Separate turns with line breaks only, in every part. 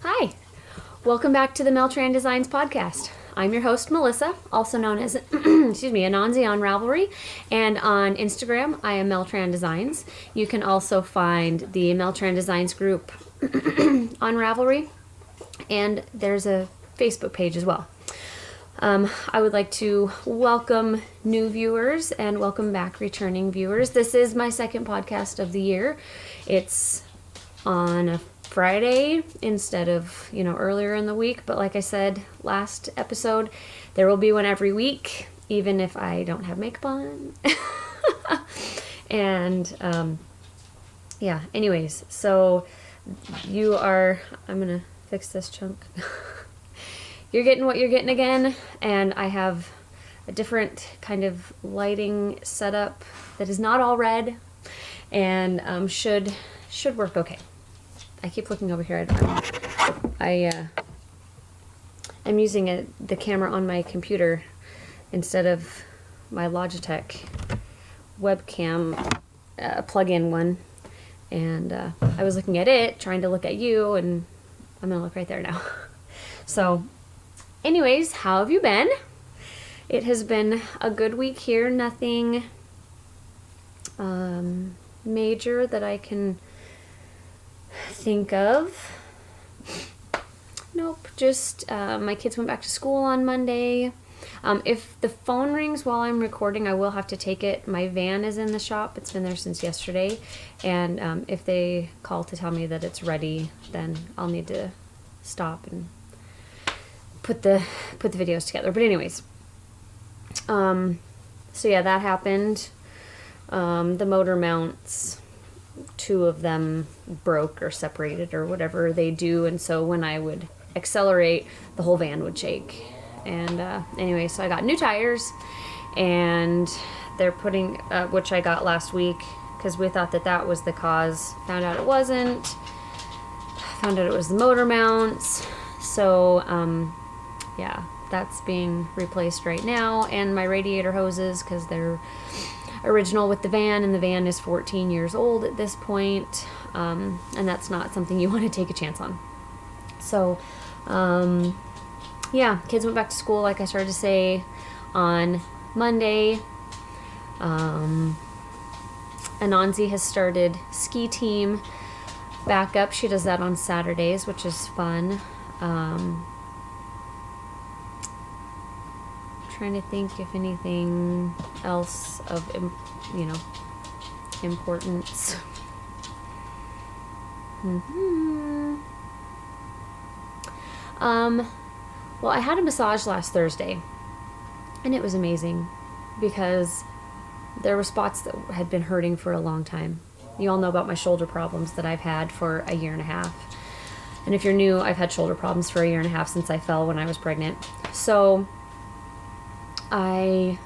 Hi, welcome back to the Mel-Tran Designs podcast. I'm your host, Melissa, also known as, Anansi on Ravelry, and on Instagram, I am Mel-Tran Designs. You can also find the Mel-Tran Designs group on Ravelry, and there's a Facebook page as well. I would like to welcome new viewers and welcome back returning viewers. This is my second podcast of the year. It's on a Friday instead of, earlier in the week. But like I said last episode, there will be one every week, even if I don't have makeup on. And, anyways, so I'm going to fix this chunk. You're getting what you're getting again. And I have a different kind of lighting setup that is not all red and should work okay. I keep looking over here. I'm using the camera on my computer instead of my Logitech webcam plug-in one. And I was looking at it, trying to look at you, and I'm going to look right there now. So, anyways, how have you been? It has been a good week here. Nothing major that I can think of. Nope, just my kids went back to school on Monday. If the phone rings while I'm recording, I will have to take it. My van is in the shop. It's been there since yesterday. And if they call to tell me that it's ready, then I'll need to stop and put the videos together. But anyways, so yeah, that happened. The motor mounts, 2 of them broke or separated or whatever they do, and so when I would accelerate, the whole van would shake. And anyway, so I got new tires, and they're putting, which I got last week because we thought that was the cause. Found out it wasn't. Found out it was the motor mounts. So yeah, that's being replaced right now, and my radiator hoses, because they're original with the van, and the van is 14 years old at this point, and that's not something you want to take a chance on. So yeah, kids went back to school, like I started to say, on Monday. Anansi has started ski team back up. She does that on Saturdays, which is fun. Trying to think if anything else of importance. Well, I had a massage last Thursday, and it was amazing because there were spots that had been hurting for a long time. You all know about my shoulder problems that I've had for a year and a half. And if you're new, I've had shoulder problems for a year and a half since I fell when I was pregnant. So I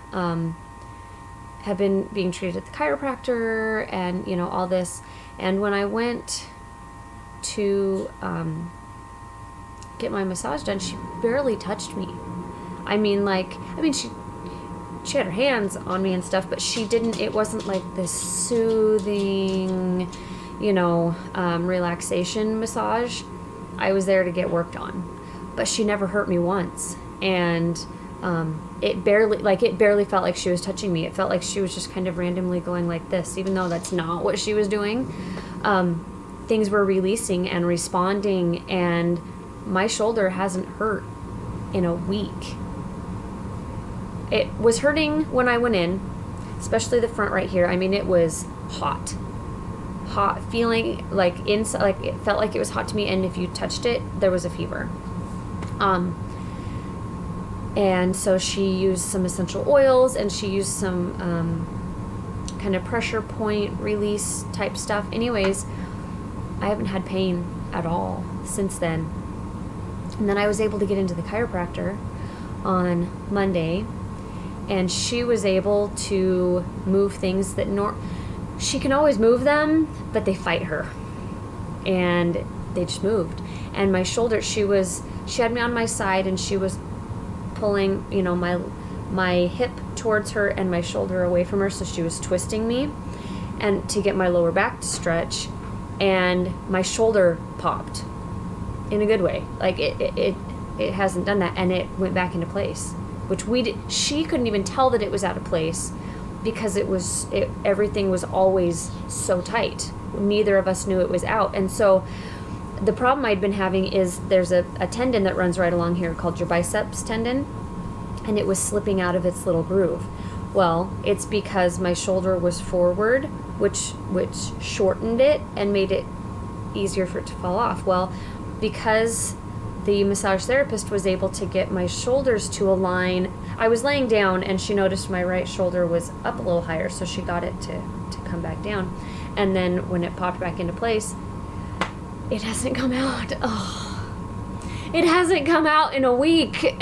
have been being treated at the chiropractor and, all this. And when I went to get my massage done, she barely touched me. She had her hands on me and stuff, but it wasn't like this soothing, relaxation massage. I was there to get worked on, but she never hurt me once. And it barely felt like she was touching me. It felt like she was just kind of randomly going like this, even though that's not what she was doing. Things were releasing and responding, and my shoulder hasn't hurt in a week. It was hurting when I went in, especially the front right here. It was hot, feeling like inside, like it felt like it was hot to me, and if you touched it, there was a fever. And so she used some essential oils, and she used some kind of pressure point release type stuff. Anyways, I haven't had pain at all since then. And then I was able to get into the chiropractor on Monday, and she was able to move things that she can always move them, but they fight her. And they just moved. And my shoulder, she had me on my side, and she was pulling, my hip towards her and my shoulder away from her, so she was twisting me and to get my lower back to stretch, and my shoulder popped in a good way. Like it hasn't done that, and it went back into place, which she couldn't even tell that it was out of place because everything was always so tight. Neither of us knew it was out. And so the problem I'd been having is there's a tendon that runs right along here called your biceps tendon, and it was slipping out of its little groove. Well, it's because my shoulder was forward, which shortened it and made it easier for it to fall off. Well, because the massage therapist was able to get my shoulders to align, I was laying down and she noticed my right shoulder was up a little higher, so she got it to come back down. And then when it popped back into place, it hasn't come out. Oh, it hasn't come out in a week.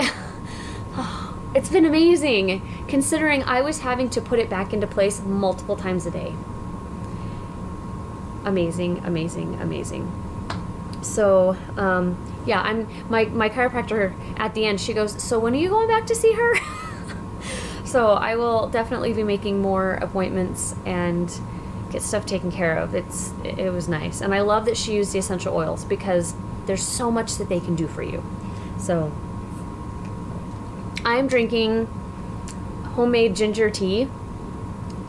Oh, it's been amazing, considering I was having to put it back into place multiple times a day. Amazing, amazing, amazing. So, yeah, my chiropractor at the end, she goes, so when are you going back to see her? So I will definitely be making more appointments and get stuff taken care of. It was nice. And I love that she used the essential oils because there's so much that they can do for you. So I'm drinking homemade ginger tea.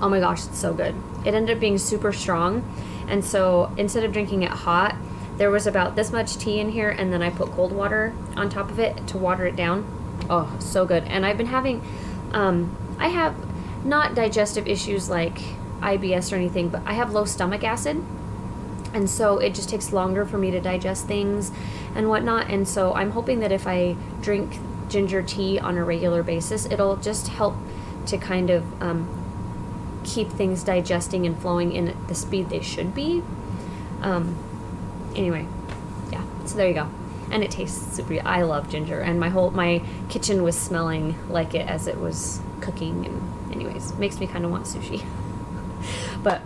Oh my gosh, it's so good. It ended up being super strong. And so instead of drinking it hot, there was about this much tea in here, and then I put cold water on top of it to water it down. Oh, so good. And I've been having, I have not digestive issues like IBS or anything, but I have low stomach acid. And so it just takes longer for me to digest things and whatnot. And so I'm hoping that if I drink ginger tea on a regular basis, it'll just help to kind of keep things digesting and flowing in at the speed they should be. Anyway, yeah, so there you go. And it tastes super. I love ginger, and my kitchen was smelling like it as it was cooking, and anyways, makes me kind of want sushi. But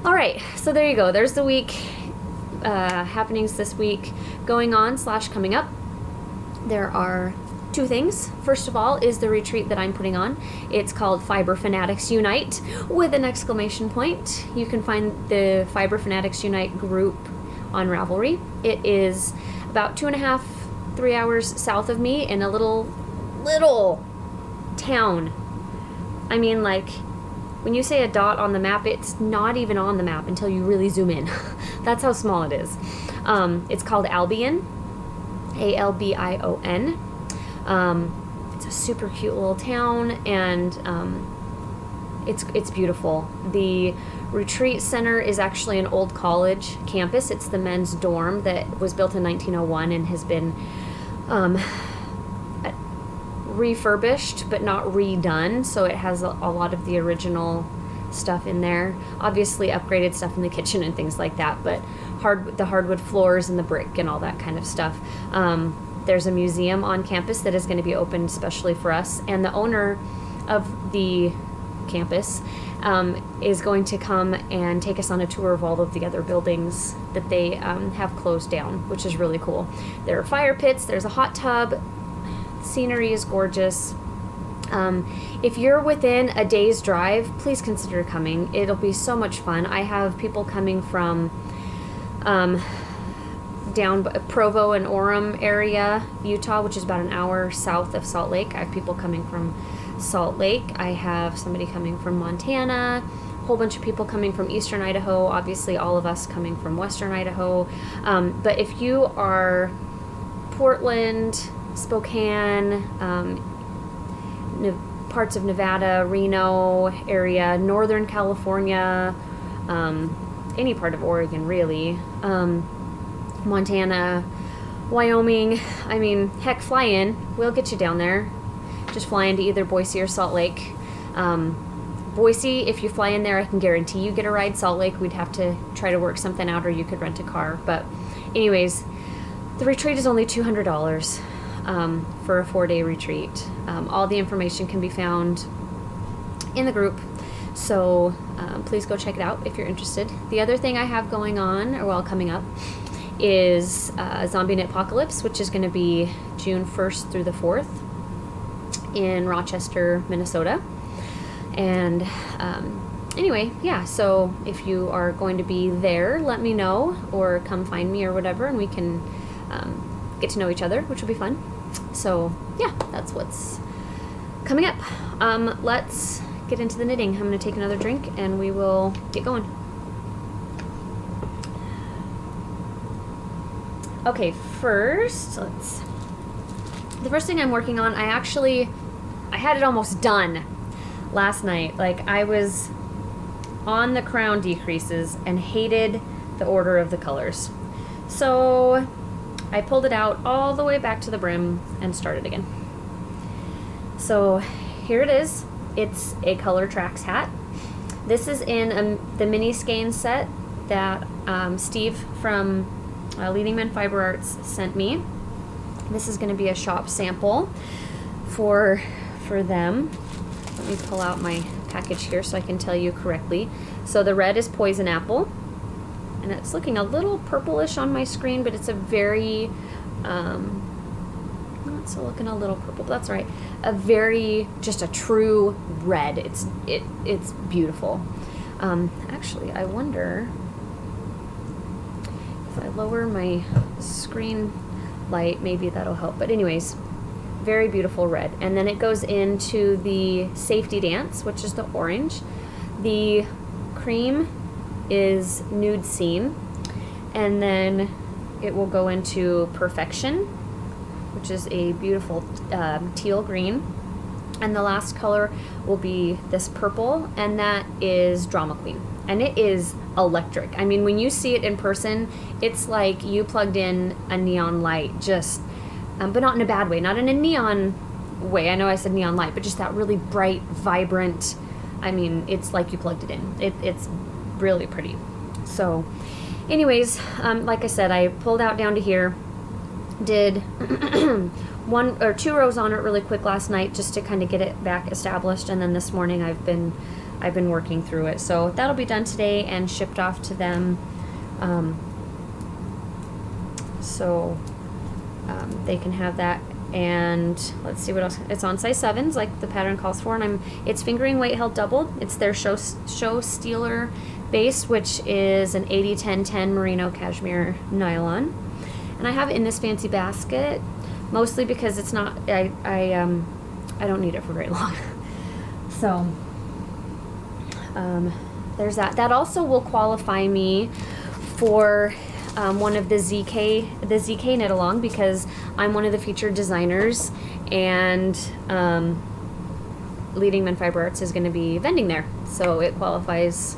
all right, so there you go. There's the week happenings this week going on / coming up. There are 2 things. First of all is the retreat that I'm putting on. It's called Fiber Fanatics Unite with an exclamation point. You can find the Fiber Fanatics Unite group on Ravelry. It is about 2.5, 3 hours south of me in a little town. I mean, like, when you say a dot on the map, it's not even on the map until you really zoom in. That's how small it is. It's called Albion, Albion. It's a super cute little town, and it's beautiful. The retreat center is actually an old college campus. It's the men's dorm that was built in 1901 and has been refurbished but not redone, so it has a lot of the original stuff in there. Obviously upgraded stuff in the kitchen and things like that, but the hardwood floors and the brick and all that kind of stuff. There's a museum on campus that is going to be opened especially for us, and the owner of the campus is going to come and take us on a tour of all of the other buildings that they have closed down, which is really cool. There are fire pits, there's a hot tub, scenery is gorgeous. If you're within a day's drive, please consider coming. It'll be so much fun. I have people coming from down Provo and Orem area, Utah, which is about an hour south of Salt Lake. I have people coming from Salt Lake. I have somebody coming from Montana, a whole bunch of people coming from eastern Idaho, obviously all of us coming from western Idaho. But if you are Portland, Spokane, parts of Nevada, Reno area, Northern California, any part of Oregon really, Montana, Wyoming, I mean, heck, fly in. We'll get you down there. Just fly into either Boise or Salt Lake. Boise, if you fly in there, I can guarantee you get a ride. Salt Lake, we'd have to try to work something out, or you could rent a car. But anyways, the retreat is only $200 for a 4-day retreat. All the information can be found in the group, so please go check it out if you're interested. The other thing I have going on, or well, coming up, is Zombie Knit-Apocalypse, which is going to be June 1st through the 4th in Rochester, Minnesota. And anyway, yeah, so if you are going to be there, let me know, or come find me or whatever, and we can get to know each other, which will be fun. So yeah, that's what's coming up. Let's get into the knitting. I'm going to take another drink and we will get going. Okay, the first thing I'm working on, I had it almost done last night. Like, I was on the crown decreases and hated the order of the colors. So I pulled it out all the way back to the brim and started again. So here it is. It's a Color Tracks hat. This is in the mini skein set that Steve from Leading Men Fiber Arts sent me. This is going to be a shop sample for them. Let me pull out my package here so I can tell you correctly. So the red is Poison Apple, and it's looking a little purplish on my screen, but it's a very not so looking a little purple, but that's right. Just a true red. It's beautiful. Actually, I wonder if I lower my screen light, maybe that'll help. But anyways, very beautiful red. And then it goes into the Safety Dance, which is the orange. The cream is Nude Scene. And then it will go into Perfection, which is a beautiful teal green. And the last color will be this purple, and that is Drama Queen. And it is electric. I mean, when you see it in person, it's like you plugged in a neon light, but not in a bad way, not in a neon way. I know I said neon light, but just that really bright, vibrant, I mean, it's like you plugged it in. It's really pretty. So anyways, like I said, I pulled out down to here, did 1 or 2 rows on it really quick last night just to kind of get it back established, and then this morning I've been working through it. So that'll be done today and shipped off to them, so they can have that. And let's see what else. It's on size 7s like the pattern calls for, and it's fingering weight held doubled. It's their show stealer base, which is an 80-10-10 merino cashmere nylon, and I have it in this fancy basket mostly because it's not I don't need it for very long. So there's that also will qualify me for one of the ZK knit along, because I'm one of the featured designers, and Leading Men Fiber Arts is going to be vending there, so it qualifies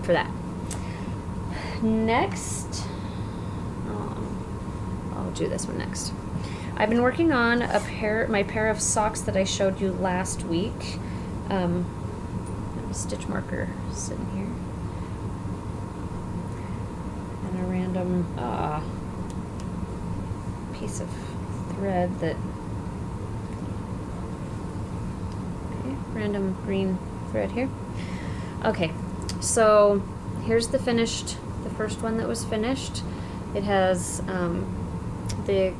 for that. Next, I'll do this one next. I've been working on my pair of socks that I showed you last week. A stitch marker sitting here. And a random piece of thread that, okay, random green thread here. Okay, so here's the first one that was finished. It has the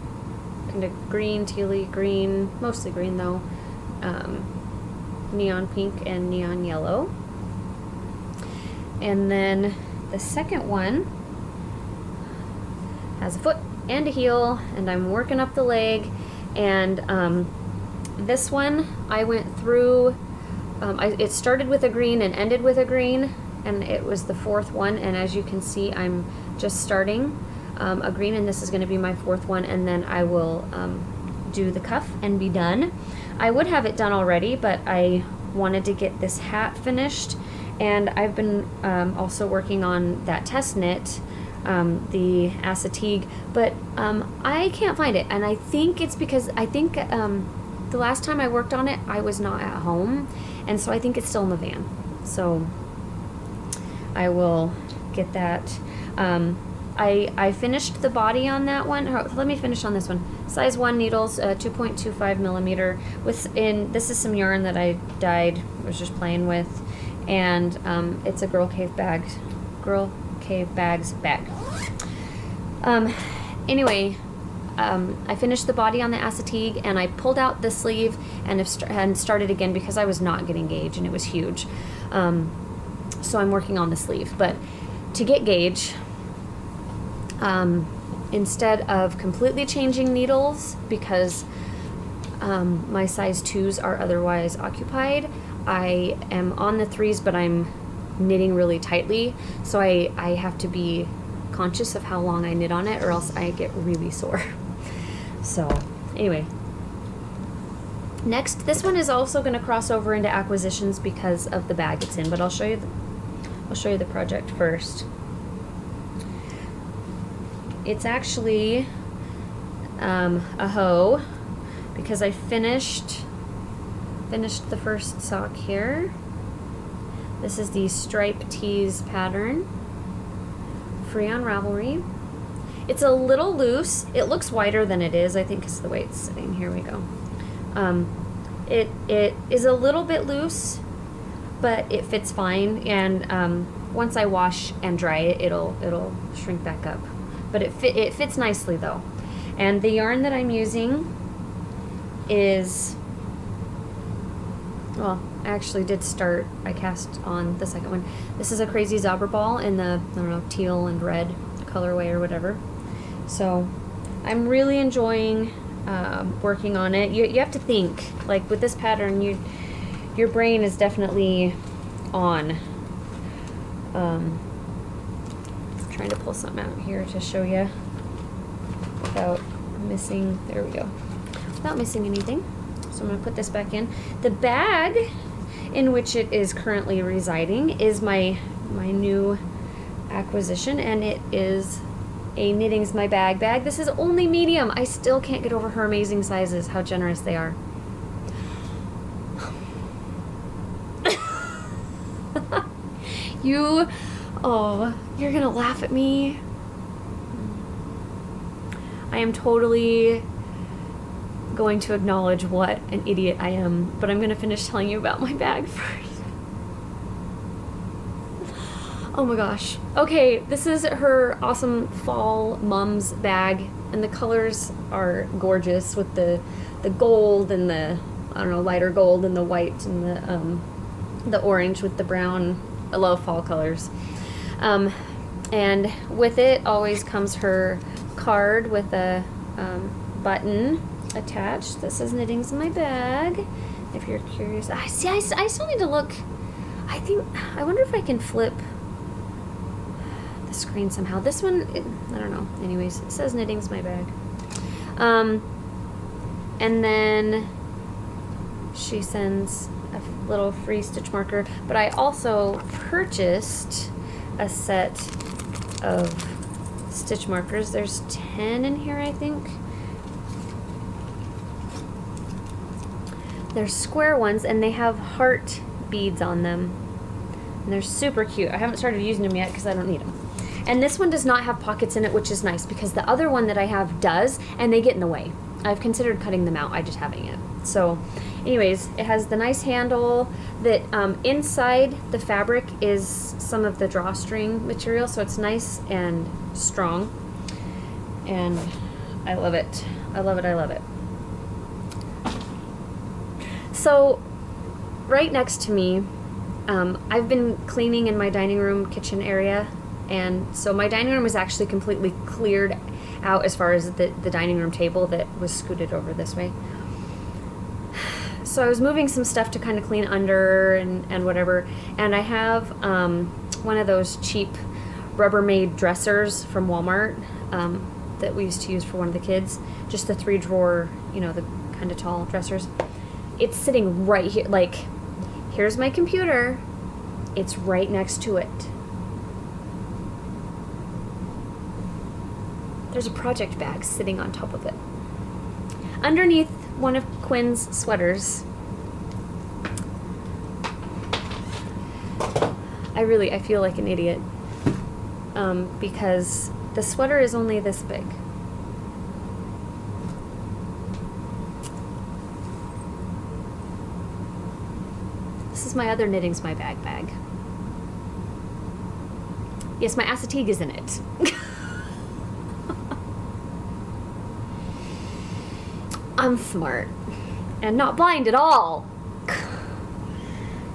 kind of green, tealy green, mostly green though, neon pink and neon yellow. And then the second one has a foot and a heel, and I'm working up the leg. And this one I went through, it started with a green and ended with a green, and it was the 4th one, and as you can see I'm just starting a green, and this is going to be my 4th one, and then I will do the cuff and be done. I would have it done already, but I wanted to get this hat finished, and I've been also working on that test knit, the Assateague, but I can't find it, and I think it's because the last time I worked on it I was not at home, and so I think it's still in the van, so I will get that. I finished the body on that one. Let me finish on this one. Size 1 needles, 2.25 millimeter. This is some yarn that I dyed, was just playing with, and it's a Girl Cave Bags bag. Anyway, I finished the body on the Assateague, and I pulled out the sleeve and started again because I was not getting gauge, and it was huge. So I'm working on the sleeve, but to get gauge, instead of completely changing needles because my size 2s are otherwise occupied, I am on the 3s, but I'm knitting really tightly, so I have to be conscious of how long I knit on it or else I get really sore. So anyway, next, this one is also going to cross over into acquisitions because of the bag it's in, but I'll show you the project first. It's actually a hoe because I finished the first sock here. This is the Stripe Tees pattern, free on Ravelry. It's a little loose. It looks wider than it is, I think, is the way it's sitting. Here we go. It is a little bit loose, but it fits fine. And once I wash and dry it, it'll shrink back up. But it fits nicely though. And the yarn that I'm using is, well, I actually did start, I cast on the second one. This is a Crazy Zobber Ball in the, I don't know, teal and red colorway or whatever. So I'm really enjoying working on it. You have to think, like with this pattern, your brain is definitely on. Trying to pull something out here to show you without missing, there we go, without missing anything. So I'm going to put this back in. The bag in which it is currently residing is my new acquisition, and it is a Knitting's My Bag bag. This is only medium. I still can't get over her amazing sizes, how generous they are. You're gonna laugh at me. I am totally going to acknowledge what an idiot I am, but I'm gonna finish telling you about my bag first. Oh my gosh. Okay, this is her awesome fall mom's bag, and the colors are gorgeous with the gold and the, I don't know, lighter gold and the white and the orange with the brown. I love fall colors. And with it always comes her card with a button attached that says Knitting's My Bag, if you're curious. I still need to look. I wonder if I can flip the screen somehow. This one, I don't know. Anyways, it says Knitting's My Bag. And then she sends a little free stitch marker, but I also purchased a set of stitch markers. There's 10 in here, I think. They're square ones, and they have heart beads on them, and they're super cute. I haven't started using them yet because I don't need them. And this one does not have pockets in it, which is nice because the other one that I have does, and they get in the way. I've considered cutting them out, I just haven't yet. So anyways, it has the nice handle that inside the fabric is some of the drawstring material, so it's nice and strong, and I love it. I love it, I love it. So right next to me, I've been cleaning in my dining room kitchen area, and so my dining room is actually completely cleared out as far as the dining room table that was scooted over this way. So I was moving some stuff to kind of clean under and whatever, and I have one of those cheap Rubbermaid dressers from Walmart that we used to use for one of the kids, just the 3-drawer, you know, the kind of tall dressers. It's sitting right here, like, here's my computer, it's right next to it. There's a project bag sitting on top of it. Underneath one of Quinn's sweaters. I feel like an idiot because the sweater is only this big. This is my other Knitting's My Bag bag. Yes, my acetique is in it. I'm smart and not blind at all.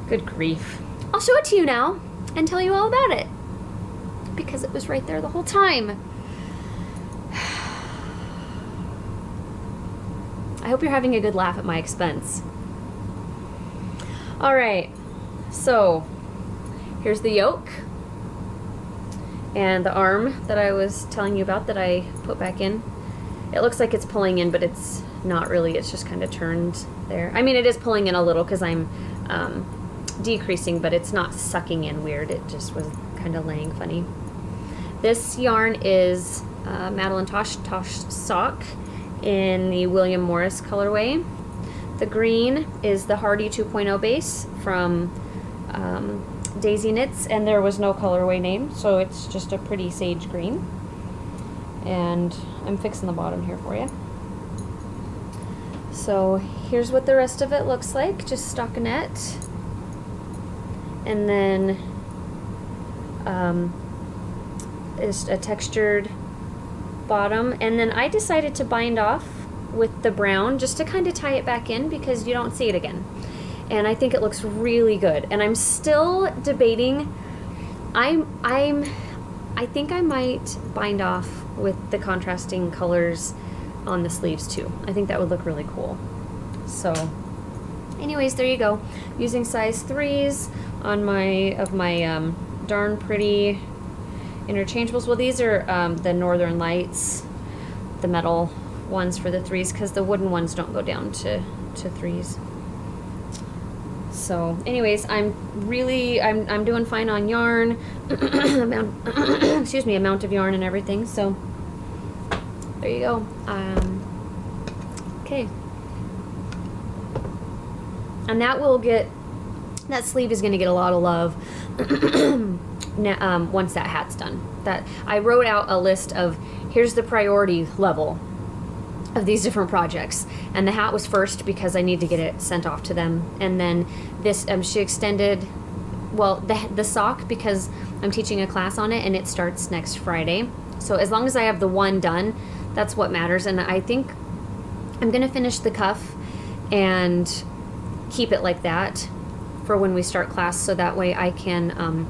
Good grief. I'll show it to you now and tell you all about it because it was right there the whole time. hope you're having a good laugh at my expense. All right, so here's the yoke and the arm that I was telling you about that I put back in. It looks like it's pulling in, but it's not really. It's just kind of turned there. I mean, it is pulling in a little because I'm decreasing, but it's not sucking in weird. It just was kind of laying funny. This yarn is Madeline Tosh sock in the William Morris colorway. The green is the Hardy 2.0 base from Daisy Knits, and there was no colorway name, so it's just a pretty sage green. And I'm fixing the bottom here for you. So here's what the rest of it looks like, just stockinette. And then is a textured bottom. And then I decided to bind off with the brown just to kind of tie it back in because you don't see it again. And I think it looks really good. And I'm still debating. I think I might bind off with the contrasting colors on the sleeves too. I think that would look really cool. So anyways, there you go. Using size 3s on my Darn Pretty interchangeables. Well, these are the Northern Lights, the metal ones for the 3s, because the wooden ones don't go down to 3s. So anyways, I'm doing fine on yarn, amount of yarn and everything. So there you go. Okay. And that sleeve is going to get a lot of love once that hat's done. That I wrote out a list of here's the priority level of these different projects, and the hat was first because I need to get it sent off to them. And then this she extended, well, the sock, because I'm teaching a class on it and it starts next Friday. So as long as I have the one done, that's what matters. And I think I'm gonna finish the cuff and keep it like that for when we start class, so that way I can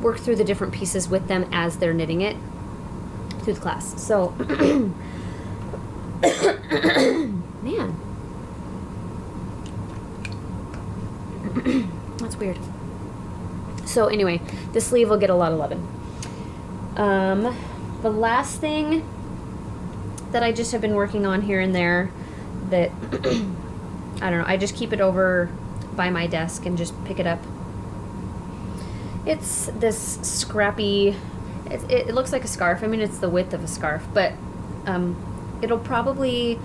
work through the different pieces with them as they're knitting it through the class. So man, that's weird. So anyway, the sleeve will get a lot of loving. The last thing that I just have been working on here and there that I don't know, I just keep it over by my desk and just pick it up. It's this scrappy, it looks like a scarf. I mean, it's the width of a scarf, but it'll probably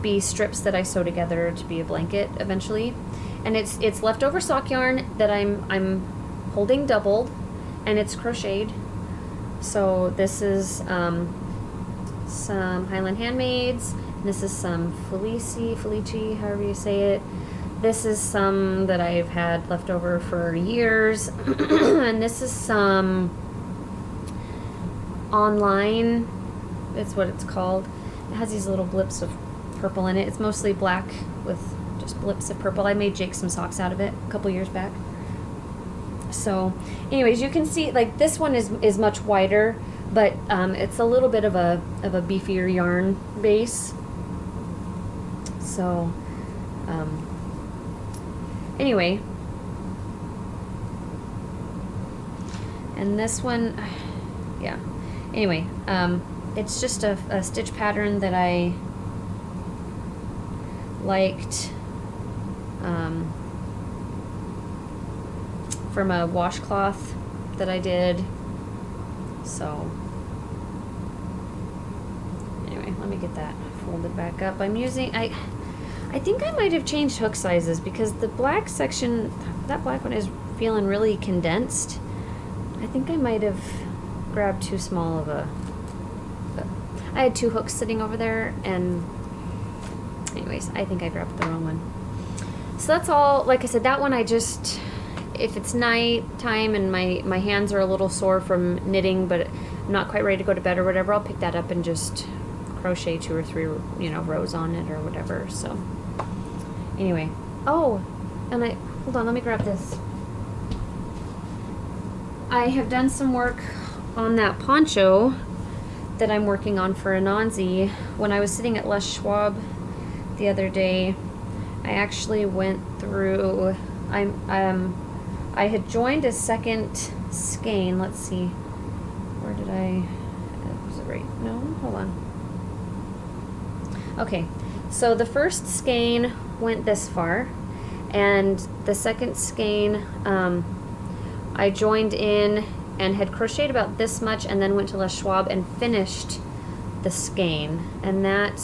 be strips that I sew together to be a blanket eventually. And it's leftover sock yarn that I'm holding doubled, and it's crocheted. So this is some Highland Handmaids. This is some Felici, however you say it. This is some that I've had left over for years. And this is some online, it's what it's called. It has these little blips of purple in it. It's mostly black with just blips of purple. I made Jake some socks out of it a couple years back. So anyways, you can see like this one is much wider, but it's a little bit of a beefier yarn base. So anyway, and this one, yeah, anyway, it's just a stitch pattern that I liked from a washcloth that I did. So anyway, let me get that folded back up. I'm using, I think I might have changed hook sizes because the black section, that black one is feeling really condensed. I think I might have grabbed too small of a, I had 2 hooks sitting over there, and anyways, I think I grabbed the wrong one. So that's all. Like I said, that one I just, if it's night time and my hands are a little sore from knitting, but I'm not quite ready to go to bed or whatever, I'll pick that up and just crochet 2 or 3, rows on it or whatever. So anyway, oh, and hold on, let me grab this. I have done some work on that poncho that I'm working on for Anansi, when I was sitting at Les Schwab the other day, I actually went through, I had joined a second skein. Let's see, where did was it right? No, hold on. Okay, so the first skein went this far, and the second skein, I joined in and had crocheted about this much, and then went to Les Schwab and finished the skein, and that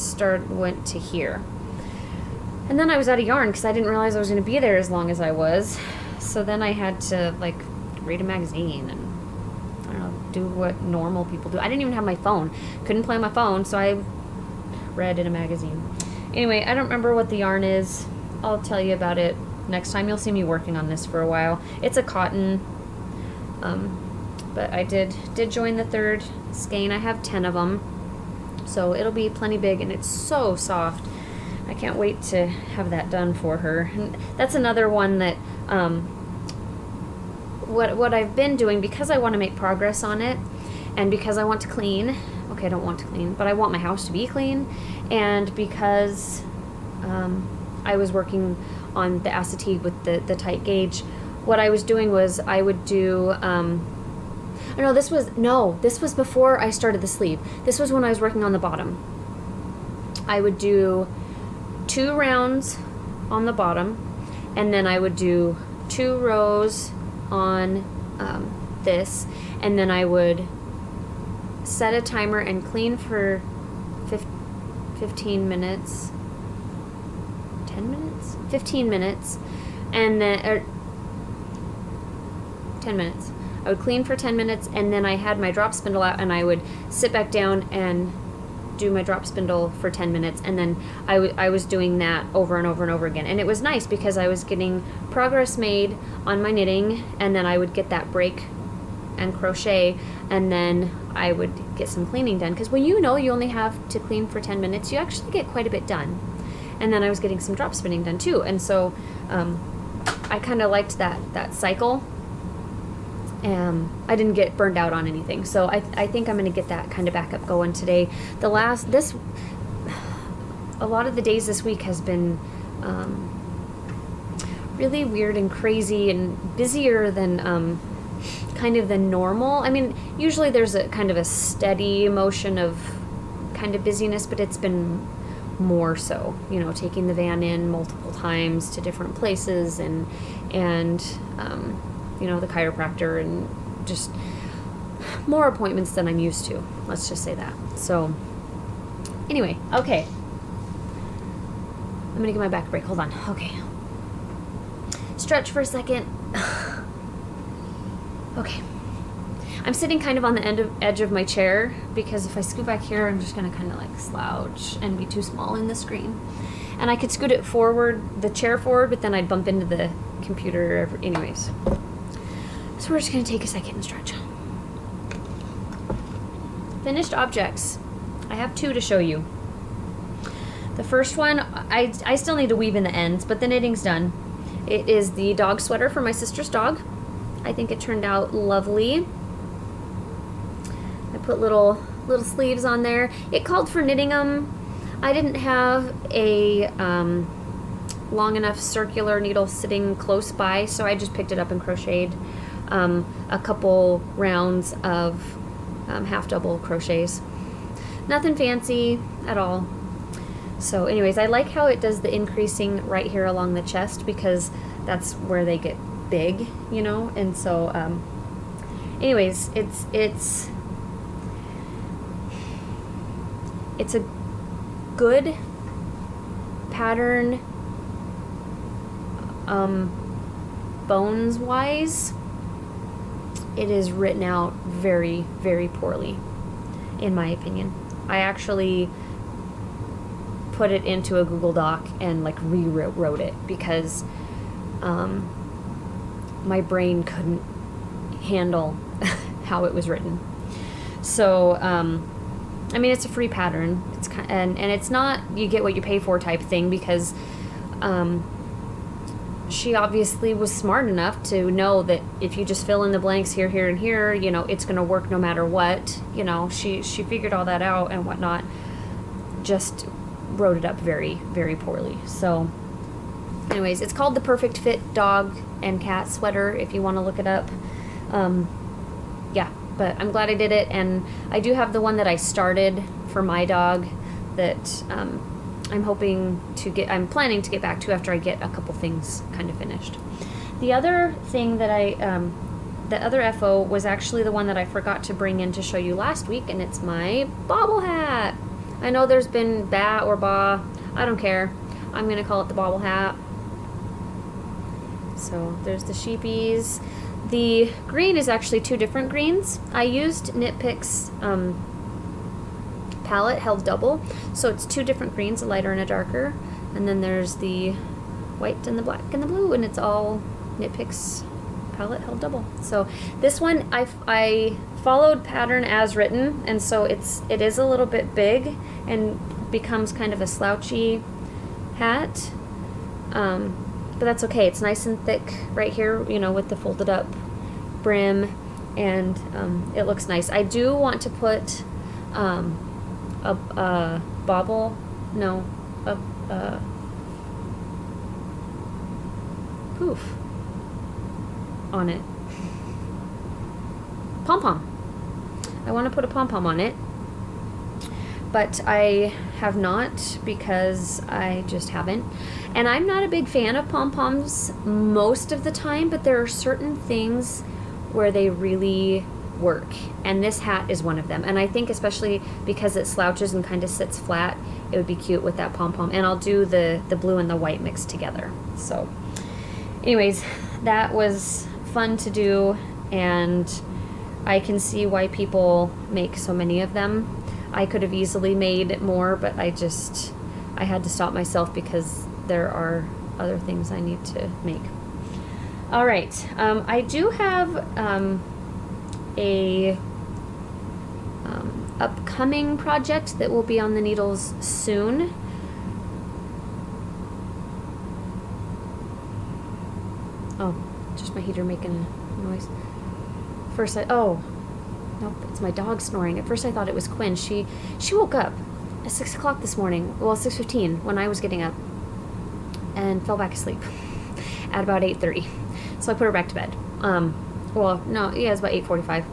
went to here. And then I was out of yarn because I didn't realize I was going to be there as long as I was. So then I had to like read a magazine and I don't know, do what normal people do. I didn't even have my phone. Couldn't play on my phone, so I read in a magazine. Anyway, I don't remember what the yarn is. I'll tell you about it next time. You'll see me working on this for a while. It's a cotton, but I did join the third skein. I have 10 of them, so it'll be plenty big, and it's so soft. I can't wait to have that done for her. And that's another one that what I've been doing, because I want to make progress on it, and because I want to clean. Okay, I don't want to clean, but I want my house to be clean, and because I was working on the acetate with the tight gauge, what I was doing was I would do this was before I started the sleeve. This was when I was working on the bottom. I would do 2 rounds on the bottom, and then I would do 2 rows on this, and then I would set a timer and clean for 15 minutes, 10 minutes, 15 minutes, and then 10 minutes. I would clean for 10 minutes, and then I had my drop spindle out, and I would sit back down and do my drop spindle for 10 minutes, and then I was doing that over and over and over again. And it was nice because I was getting progress made on my knitting, and then I would get that break and crochet, and then I would get some cleaning done, because when you only have to clean for 10 minutes, you actually get quite a bit done. And then I was getting some drop spinning done too, and so I kind of liked that cycle. I didn't get burned out on anything, so I think I'm going to get that kind of back up going today. A lot of the days this week has been really weird and crazy and busier than kind of than normal. I mean, usually there's a kind of a steady motion of kind of busyness, but it's been more so, taking the van in multiple times to different places, and the chiropractor, and just more appointments than I'm used to. Let's just say that. So anyway, okay. I'm gonna give my back a break. Hold on. Okay. Stretch for a second. Okay. I'm sitting kind of on the edge of my chair, because if I scoot back here, I'm just gonna kind of like slouch and be too small in the screen. And I could scoot it forward, the chair forward, but then I'd bump into the computer. Anyways. So we're just going to take a second and stretch. Finished objects. I have 2 to show you. The first one, I still need to weave in the ends, but the knitting's done. It is the dog sweater for my sister's dog. I think it turned out lovely. I put little sleeves on there. It called for knitting them. I didn't have a long enough circular needle sitting close by, so I just picked it up and crocheted a couple rounds of half double crochets. Nothing fancy at all. So anyways, I like how it does the increasing right here along the chest, because that's where they get big, and so anyways, it's a good pattern bones wise. It is written out very, very poorly, in my opinion. I actually put it into a Google Doc and like rewrote it, because my brain couldn't handle how it was written. So I mean, it's a free pattern. It's and it's not you get what you pay for type thing, because she obviously was smart enough to know that if you just fill in the blanks here, here, and here, you know, it's going to work no matter what. You know, she figured all that out and whatnot. Just wrote it up very, very poorly. So anyways, it's called the Perfect Fit Dog and Cat Sweater if you want to look it up. Yeah, but I'm glad I did it. And I do have the one that I started for my dog that I'm planning to get back to after I get a couple things kind of finished. The other thing that the other FO was actually the one that I forgot to bring in to show you last week, and it's my bobble hat. I know there's been ba or ba, I don't care. I'm gonna call it the bobble hat. So there's the sheepies. The green is actually two different greens. I used Knit Picks palette held double, so it's two different greens, a lighter and a darker. And then there's the white and the black and the blue, and it's all Knit Picks palette held double. So this one I followed pattern as written, and so it is a little bit big and becomes kind of a slouchy hat. But that's okay. It's nice and thick right here, you know, with the folded up brim, and it looks nice. I do want to put a poof on it. Pom-pom. I want to put a pom-pom on it, but I have not because I just haven't. And I'm not a big fan of pom-poms most of the time, but there are certain things where they really work, and this hat is one of them. And I think especially because it slouches and kind of sits flat, it would be cute with that pom-pom. And I'll do the blue and the white mixed together. So anyways, that was fun to do, and I can see why people make so many of them. I could have easily made more, but I had to stop myself because there are other things I need to make. All right, I do have a upcoming project that will be on the needles soon. Oh, just my heater making a noise. Nope, it's my dog snoring. At first I thought it was Quinn. She woke up at 6 o'clock this morning, well 6:15 when I was getting up, and fell back asleep at about 8:30. So I put her back to bed. Well, no, yeah, it's about 8:45.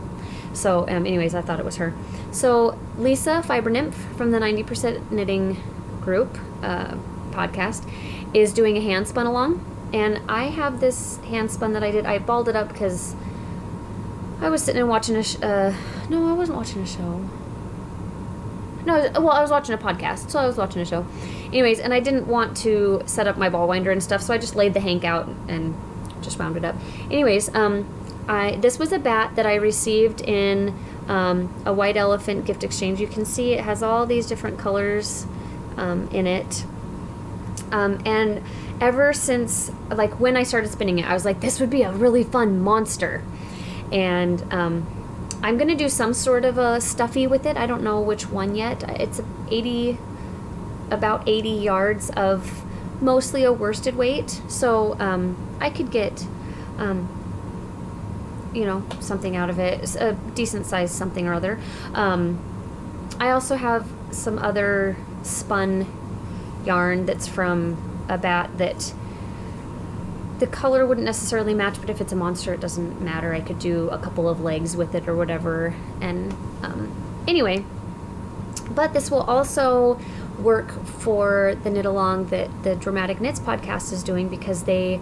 So anyways, I thought it was her. So Lisa, Fiber Nymph from the 90% Knitting group podcast, is doing a hand spun along. And I have this hand spun that I did. I balled it up because I was sitting and watching no, I wasn't watching a show. No, well, I was watching a podcast, so I was watching a show. Anyways, and I didn't want to set up my ball winder and stuff, so I just laid the hank out and just wound it up. Anyways, this was a bat that I received in a white elephant gift exchange. You can see it has all these different colors in it. And ever since, like, when I started spinning it, I was like, this would be a really fun monster. And I'm going to do some sort of a stuffy with it. I don't know which one yet. It's about 80 yards of mostly a worsted weight. So I could get, something out of it, a decent size something or other. I also have some other spun yarn that's from a bat that the color wouldn't necessarily match, but if it's a monster, it doesn't matter. I could do a couple of legs with it or whatever. And anyway, but this will also work for the knit along that the Dramatic Knits podcast is doing, because they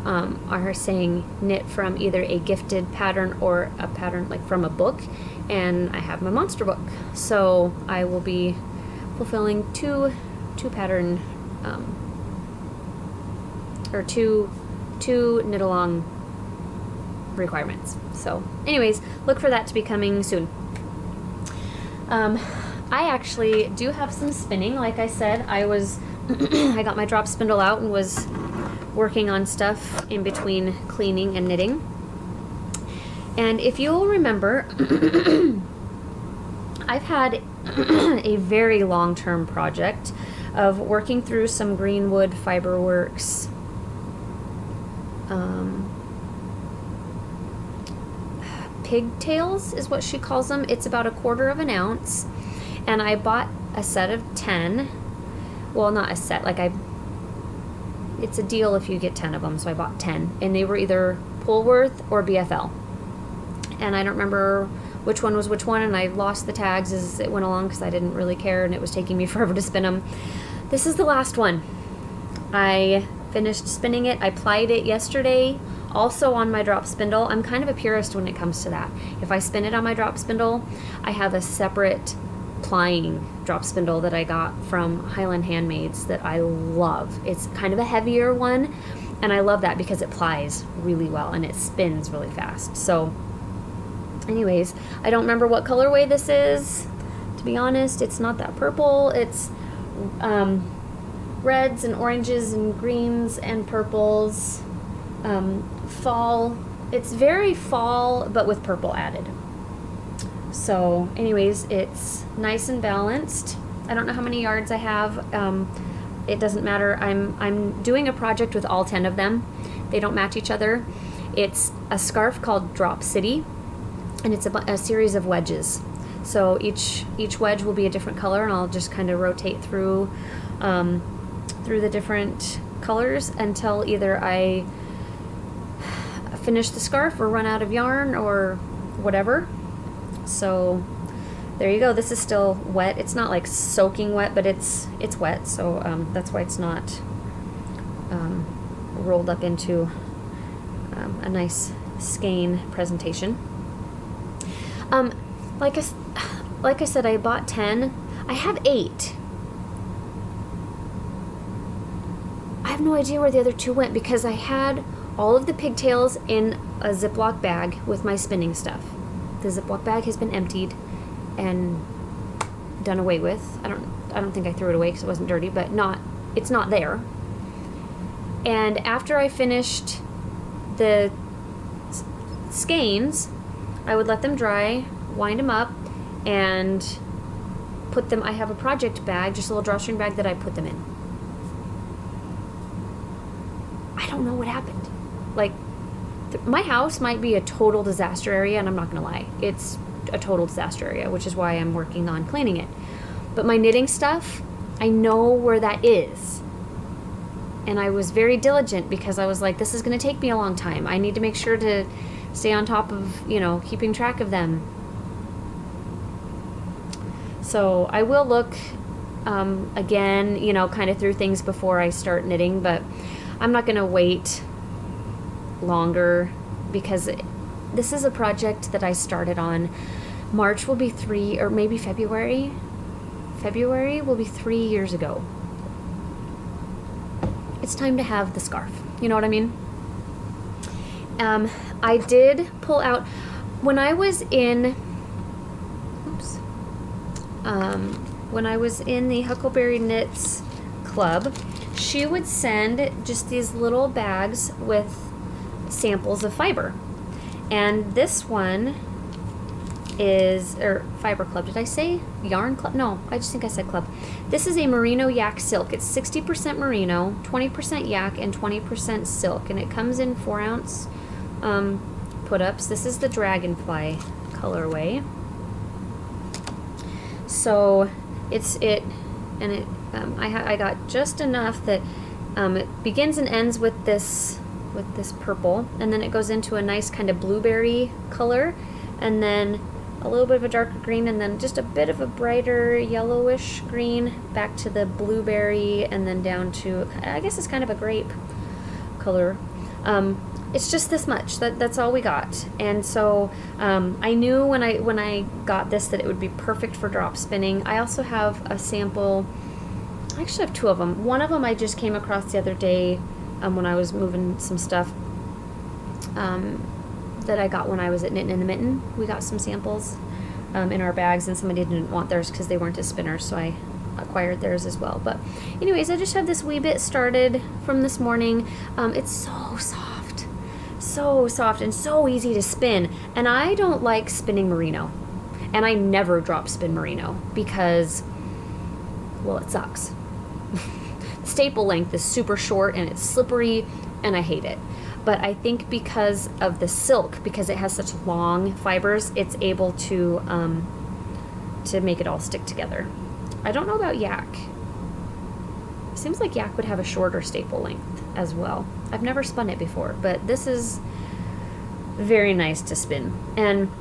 are saying knit from either a gifted pattern or a pattern like from a book, and I have my monster book, so I will be fulfilling two pattern or two knit along requirements. So anyways, look for that to be coming soon. I actually do have some spinning. Like I said, I got my drop spindle out and was working on stuff in between cleaning and knitting. And if you'll remember, I've had a very long-term project of working through some Greenwood Fiberworks pigtails is what she calls them. It's about 1/4 of an ounce, and I bought a set of 10. Well, not a set, it's a deal if you get 10 of them, so I bought 10, and they were either Polworth or BFL, and I don't remember which one was which one, and I lost the tags as it went along because I didn't really care, and it was taking me forever to spin them. This is the last one. I finished spinning it. I plied it yesterday, also on my drop spindle. I'm kind of a purist when it comes to that. If I spin it on my drop spindle, I have a separate plying drop spindle that I got from Highland Handmaids that I love. It's kind of a heavier one, and I love that because it plies really well and it spins really fast. So anyways, I don't remember what colorway this is, to be honest. It's not that purple. It's reds and oranges and greens and purples. Fall. It's very fall, but with purple added. So anyways, it's nice and balanced. I don't know how many yards I have. It doesn't matter. I'm doing a project with all 10 of them. They don't match each other. It's a scarf called Drop City, and it's a series of wedges. So each wedge will be a different color, and I'll just kind of rotate through the different colors until either I finish the scarf or run out of yarn or whatever. So there you go. This is still wet. It's not like soaking wet, but it's wet. So that's why it's not rolled up into a nice skein presentation. Like I said, I bought 10. I have 8. I have no idea where the other 2 went because I had all of the pigtails in a Ziploc bag with my spinning stuff. The Ziploc bag has been emptied and done away with. I don't think I threw it away because it wasn't dirty, but it's not there. And after I finished the skeins, I would let them dry, wind them up, and put them. I have a project bag, just a little drawstring bag that I put them in. I don't know what happened. My house might be a total disaster area, and I'm not gonna lie. It's a total disaster area, which is why I'm working on cleaning it. But my knitting stuff, I know where that is. And I was very diligent because I was like, this is gonna take me a long time. I need to make sure to stay on top of, keeping track of them. So I will look again, kind of through things before I start knitting, but I'm not gonna wait longer because this is a project that I started on. March will be 3, or maybe February will be 3 years ago. It's time to have the scarf. You know what I mean? I did pull out when I was in the Huckleberry Knits Club. She would send just these little bags with samples of fiber, and this one is Fiber Club. Did I say Yarn Club? No, I just think I said club. This is a merino yak silk. It's 60% merino, 20% yak, and 20% silk, and it comes in 4-ounce put-ups. This is the Dragonfly colorway. So I got just enough that it begins and ends with this purple, and then it goes into a nice kind of blueberry color, and then a little bit of a darker green, and then just a bit of a brighter yellowish green, back to the blueberry, and then down to, I guess it's kind of a grape color. It's just this much. That's all we got. And so I knew when I got this that it would be perfect for drop spinning. I also have a sample. I actually have 2 of them. One of them I just came across the other day when I was moving some stuff that I got when I was at Knittin' in the Mitten. We got some samples in our bags, and somebody didn't want theirs because they weren't as spinners, so I acquired theirs as well. But anyways, I just have this wee bit started from this morning. It's so soft and so easy to spin, and I don't like spinning merino, and I never drop spin merino because, well, it sucks. Staple length is super short and it's slippery, and I hate it. but I think because of the silk, because it has such long fibers, it's able to make it all stick together. I don't know about yak. It seems like yak would have a shorter staple length as well. I've never spun it before, but this is very nice to spin. And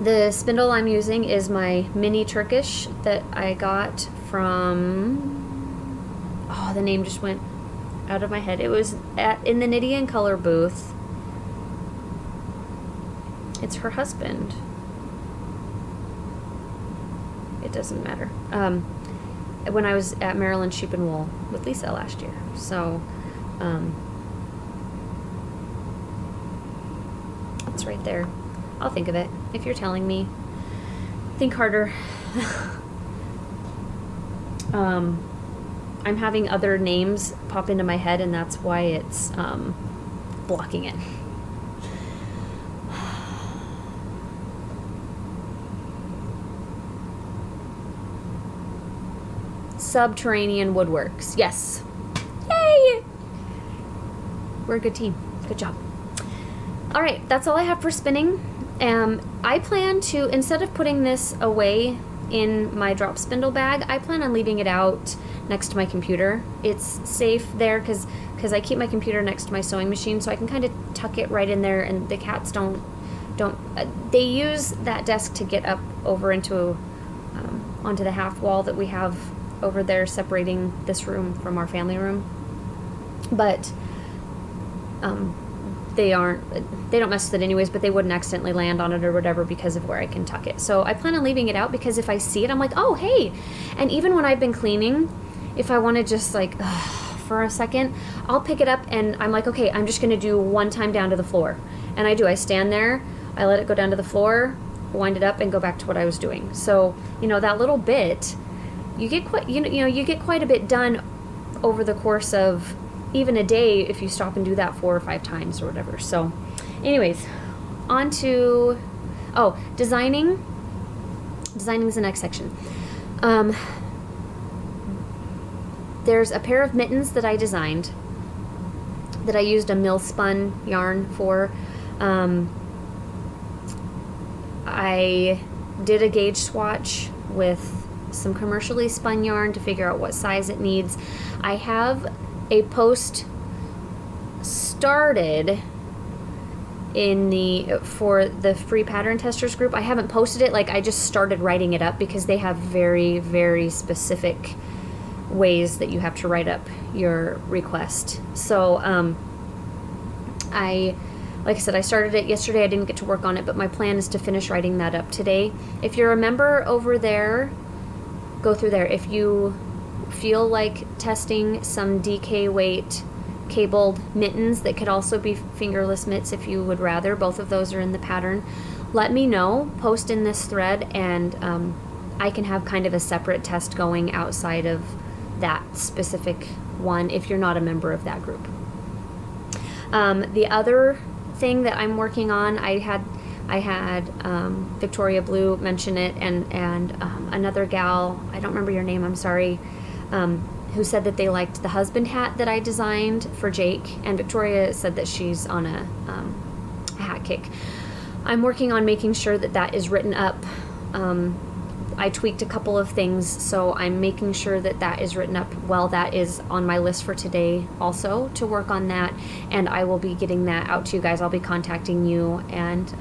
the spindle I'm using is my mini Turkish that I got from, oh, the name just went out of my head. It was in the Knitty and Color booth. It's her husband. It doesn't matter. When I was at Maryland Sheep and Wool with Lisa last year. So, it's right there. I'll think of it. If you're telling me, think harder. I'm having other names pop into my head, and that's why it's blocking it. Subterranean Woodworks. Yes. Yay! We're a good team. Good job. All right, that's all I have for spinning. I plan to, instead of putting this away in my drop spindle bag, I plan on leaving it out next to my computer. It's safe there because I keep my computer next to my sewing machine, so I can kind of tuck it right in there, and the cats don't they use that desk to get up over into onto the half wall that we have over there separating this room from our family room. But they don't mess with it anyways, but they wouldn't accidentally land on it or whatever because of where I can tuck it. So I plan on leaving it out because if I see it, I'm like, oh, hey. And even when I've been cleaning, if I want to just like, for a second, I'll pick it up and I'm like, okay, I'm just going to do one time down to the floor. And I do. I stand there, I let it go down to the floor, wind it up, and go back to what I was doing. So, that little bit, you get quite, you get quite a bit done over the course of even a day if you stop and do that 4 or 5 times or whatever. So anyways, on to designing is the next section. There's a pair of mittens that I designed that I used a mill spun yarn for. I did a gauge swatch with some commercially spun yarn to figure out what size it needs. I have a post started for the free pattern testers group. I haven't posted it, I just started writing it up because they have very, very specific ways that you have to write up your request. So like I said, I started it yesterday. I didn't get to work on it, but my plan is to finish writing that up today. If you're a member over there, go through there. If you feel like testing some DK weight cabled mittens that could also be fingerless mitts if you would rather, both of those are in the pattern, let me know, post in this thread, and I can have kind of a separate test going outside of that specific one if you're not a member of that group. The other thing that I'm working on, I had Victoria Blue mention it, and another gal, I don't remember your name, I'm sorry, who said that they liked the husband hat that I designed for Jake, and Victoria said that she's on a hat kick. I'm working on making sure that that is written up. I tweaked a couple of things, so I'm making sure that that is written up well. That is on my list for today also, to work on that, and I will be getting that out to you guys. I'll be contacting you and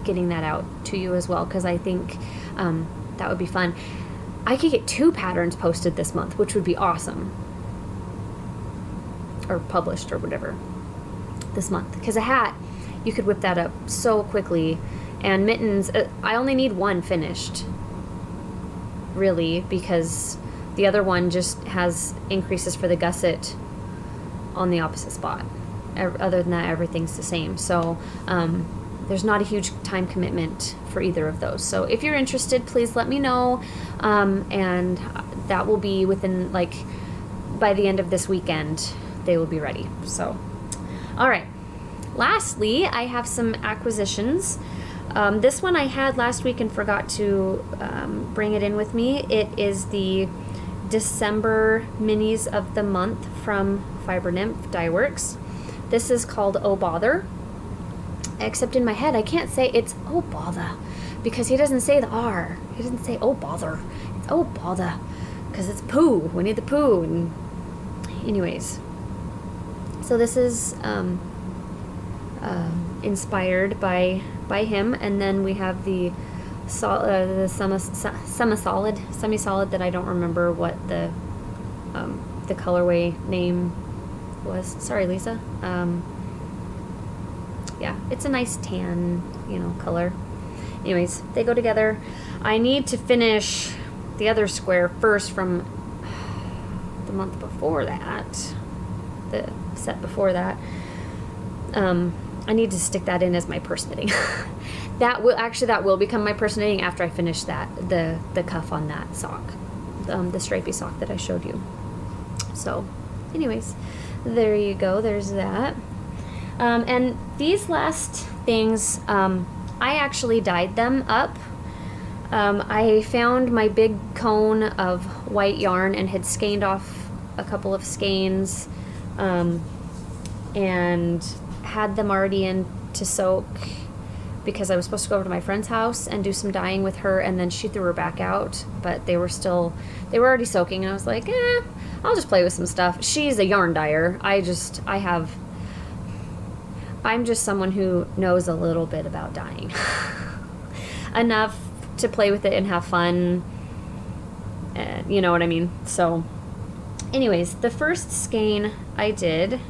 getting that out to you as well, because I think that would be fun. I could get 2 patterns posted this month, which would be awesome. Or published or whatever this month. Because a hat, you could whip that up so quickly. And mittens, I only need 1 finished, really, because the other one just has increases for the gusset on the opposite spot. Other than that, everything's the same. So there's not a huge time commitment for either of those. So if you're interested, please let me know, and that will be within, by the end of this weekend, they will be ready. So, all right. Lastly, I have some acquisitions. This one I had last week and forgot to bring it in with me. It is the December minis of the month from Fiber Nymph Dye Works. This is called Oh Bother. Except in my head, I can't say it's oh bother, because he doesn't say the R. He doesn't say oh bother. It's oh bother, because it's poo. Winnie the Pooh. And anyways, so this is inspired by him, and then we have the semi-solid that I don't remember what the colorway name was. Sorry, Lisa. Yeah, it's a nice tan, color. Anyways, they go together. I need to finish the other square first from the month before that, the set before that. I need to stick that in as my purse knitting. That will become my purse knitting after I finish that, the cuff on that sock, the stripy sock that I showed you. So, anyways, there you go. There's that. And these last things, I actually dyed them up. I found my big cone of white yarn and had skeined off a couple of skeins, and had them already in to soak, because I was supposed to go over to my friend's house and do some dyeing with her, and then she threw her back out, but they were already soaking, and I was like, I'll just play with some stuff. She's a yarn dyer. I'm just someone who knows a little bit about dyeing. Enough to play with it and have fun. You know what I mean? So, anyways, the first skein I did.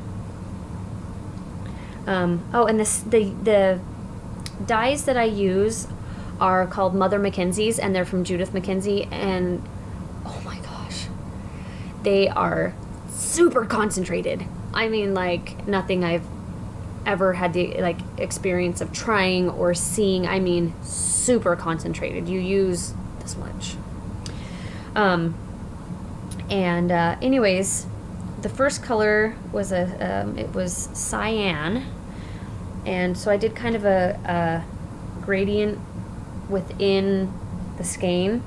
And the dyes that I use are called Mother Mackenzie's, and they're from Judith Mackenzie, and oh my gosh, they are super concentrated. I mean, like nothing I've ever had the experience of trying or seeing. I mean, super concentrated. You use this much. Anyways, the first color was it was cyan, and so I did kind of a gradient within the skein.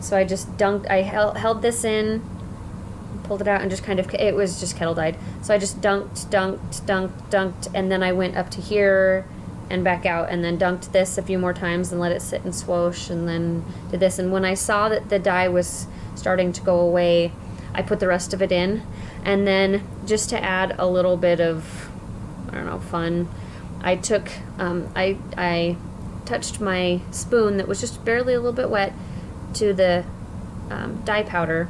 So I just held this in, pulled it out, and just it was just kettle dyed. So I just dunked, and then I went up to here and back out, and then dunked this a few more times and let it sit and swoosh, and then did this. And when I saw that the dye was starting to go away, I put the rest of it in. And then just to add a little bit of, I don't know, fun, I took, I touched my spoon that was just barely a little bit wet to the dye powder,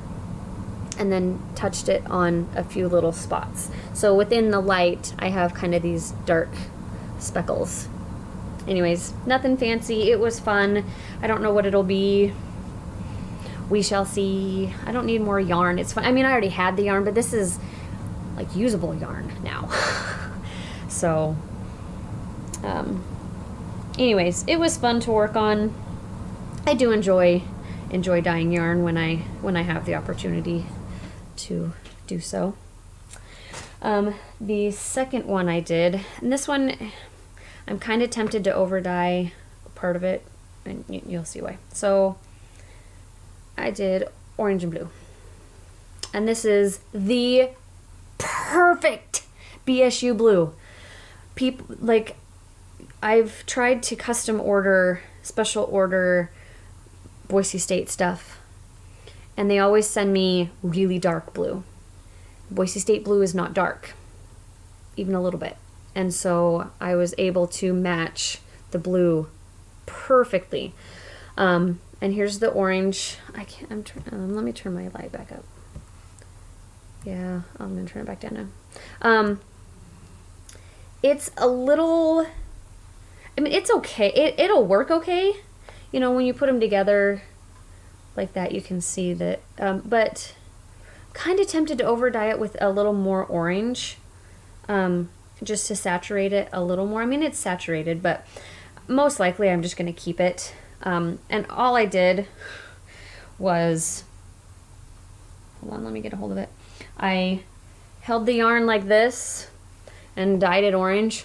and then touched it on a few little spots. So within the light, I have kind of these dark speckles. Anyways, nothing fancy. It was fun. I don't know what it'll be. We shall see. I don't need more yarn. It's fun. I mean, I already had the yarn, but this is like usable yarn now. So, anyways, it was fun to work on. I do enjoy dyeing yarn when I have the opportunity to do so. The second one I did, and this one I'm kind of tempted to over dye part of it, and you'll see why. So I did orange and blue, and this is the perfect BSU blue. People, like, I've tried to special order Boise State stuff, and they always send me really dark blue. Boise State blue is not dark, even a little bit. And so I was able to match the blue perfectly. And here's the orange. Let me turn my light back up. Yeah, I'm gonna turn it back down now. It's a little, I mean, it's okay. It'll work okay. You know, when you put them together like that, you can see that, but kind of tempted to over dye it with a little more orange, just to saturate it a little more. I mean, it's saturated, but most likely I'm just going to keep it. And all I did was, hold on, let me get a hold of it. I held the yarn like this and dyed it orange.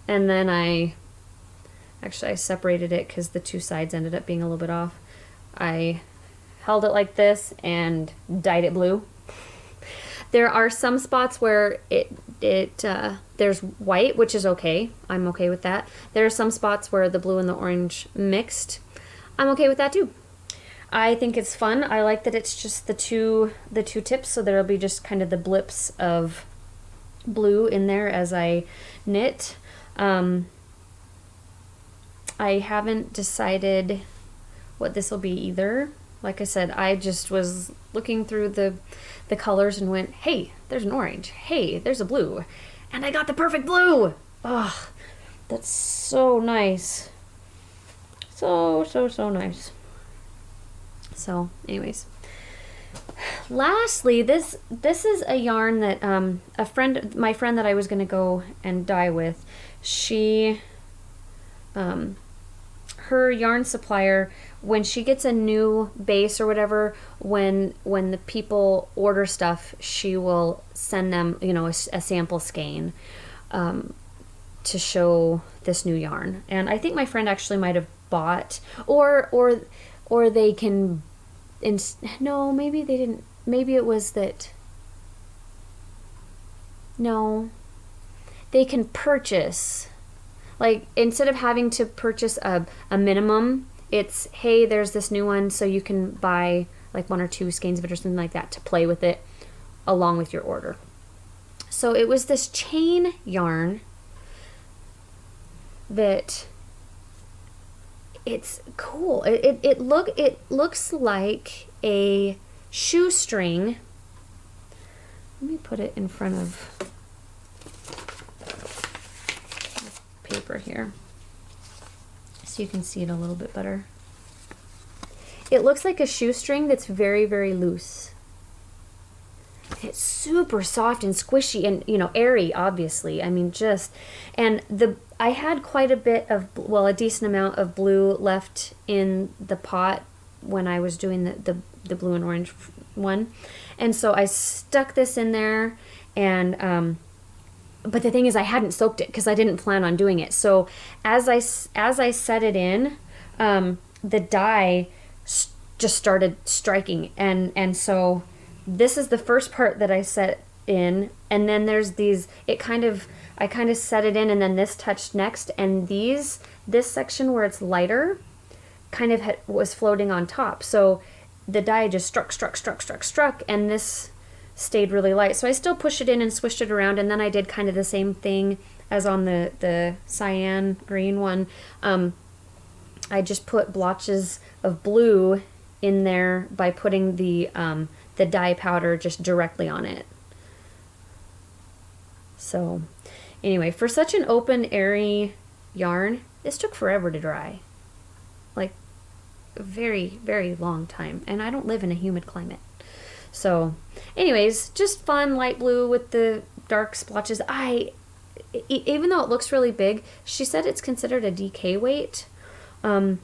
And then I separated it because the two sides ended up being a little bit off. I held it like this and dyed it blue. There are some spots where there's white, which is okay. I'm okay with that. There are some spots where the blue and the orange mixed. I'm okay with that too. I think it's fun. I like that it's just the two tips, so there'll be just kind of the blips of blue in there as I knit. I haven't decided what this will be either. Like I said, I just was looking through the colors and went, hey, there's an orange. Hey, there's a blue. And I got the perfect blue. Oh, that's so nice. So nice. So, anyways. Lastly, this is a yarn that my friend that I was going to go and dye with, she her yarn supplier, when she gets a new base or whatever, when the people order stuff, she will send them, a sample skein to show this new yarn. And I think my friend actually might have bought, or they can, no, maybe they didn't, maybe it was that, no, they can purchase, like, instead of having to purchase a minimum, it's, hey, there's this new one, so you can buy like 1 or 2 skeins of it or something like that to play with it along with your order. So it was this chain yarn that it's cool. It looks like a shoestring. Let me put it in front of paper here so you can see it a little bit better. It looks like a shoestring that's very, very loose. It's super soft and squishy and, airy, obviously. I mean, I had quite a bit of, a decent amount of blue left in the pot when I was doing the blue and orange one. And so I stuck this in there, and but the thing is, I hadn't soaked it because I didn't plan on doing it. So as I set it in, the dye just started striking, and so this is the first part that I set in, and then there's these, I kind of set it in, and then this touched next, and this section where it's lighter kind of was floating on top. So the dye just struck, and this stayed really light. So I still pushed it in and swished it around, and then I did kind of the same thing as on the cyan green one. I just put blotches of blue in there by putting the dye powder just directly on it. So anyway, for such an open, airy yarn, this took forever to dry. Like a very, very long time. And I don't live in a humid climate. So anyways, just fun light blue with the dark splotches. Even though it looks really big, she said it's considered a DK weight. I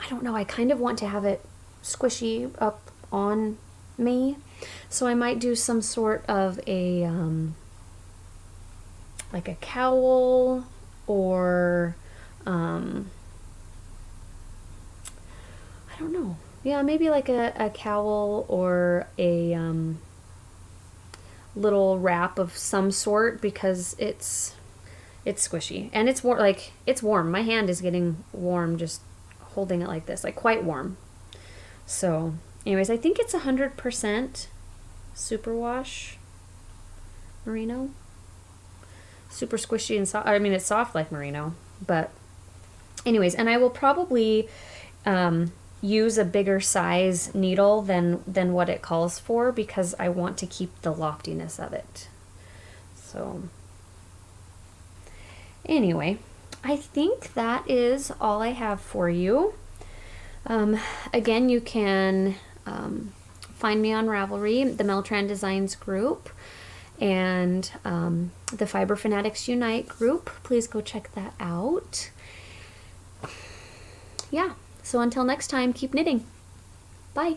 don't know, I kind of want to have it squishy up on me, so I might do some sort of a like a cowl, or I don't know, yeah, maybe like a cowl or a little wrap of some sort, because it's squishy and it's warm. Like, it's warm. My hand is getting warm just holding it like this, like quite warm. So anyways, I think it's 100% superwash merino. Super squishy and soft. I mean, it's soft like merino, but anyways, and I will probably use a bigger size needle than what it calls for, because I want to keep the loftiness of it. So anyway, I think that is all I have for you. Again, you can find me on Ravelry, the Mel-Tran Designs group, and the Fiber Fanatics Unite group. Please go check that out. Yeah, so until next time, keep knitting. Bye.